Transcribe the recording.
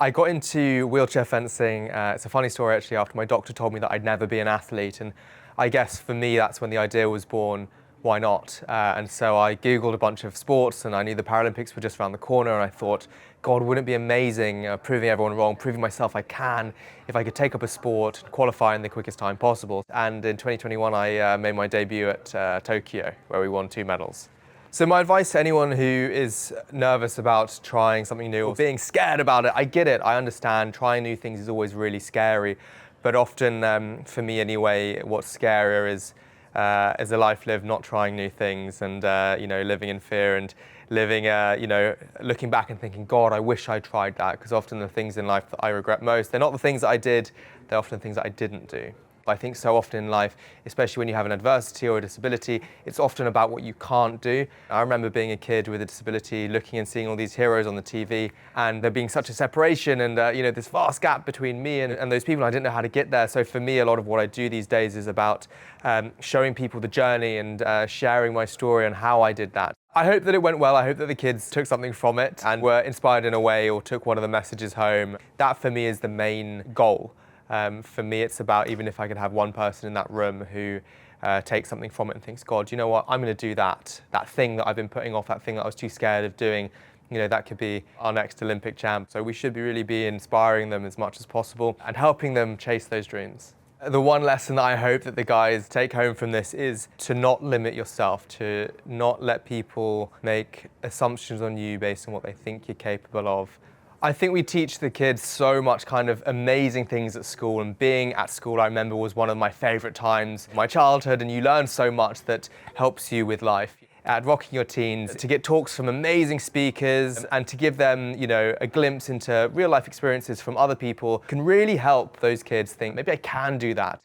I got into wheelchair fencing. It's a funny story actually, after my doctor told me that I'd never be an athlete. And I guess for me, that's when the idea was born, why not? And so I Googled a bunch of sports and I knew the Paralympics were just around the corner. And I thought, God, wouldn't it be amazing proving everyone wrong, proving myself I can, if I could take up a sport, qualify in the quickest time possible. And in 2021, I made my debut at Tokyo, where we won 2 medals. So my advice to anyone who is nervous about trying something new or being scared about it, I get it, I understand, trying new things is always really scary, but often, for me anyway, what's scarier is a life lived not trying new things and living in fear and living, looking back and thinking, God, I wish I tried that, because often the things in life that I regret most, they're not the things that I did, they're often the things that I didn't do. I think so often in life, especially when you have an adversity or a disability, it's often about what you can't do. I remember being a kid with a disability, looking and seeing all these heroes on the TV, and there being such a separation and this vast gap between me and those people. I didn't know how to get there. So for me, a lot of what I do these days is about showing people the journey and sharing my story and how I did that. I hope that it went well. I hope that the kids took something from it and were inspired in a way or took one of the messages home. That for me is the main goal. For me, it's about, even if I could have one person in that room who takes something from it and thinks, God, you know what, I'm going to do that thing that I've been putting off, that thing that I was too scared of doing, that could be our next Olympic champ. So we should really be inspiring them as much as possible and helping them chase those dreams. The one lesson that I hope that the guys take home from this is to not limit yourself, to not let people make assumptions on you based on what they think you're capable of. I think we teach the kids so much kind of amazing things at school, and being at school, I remember, was one of my favorite times of my childhood, and you learn so much that helps you with life. At Rocking Your Teens, to get talks from amazing speakers and to give them, a glimpse into real life experiences from other people can really help those kids think, maybe I can do that.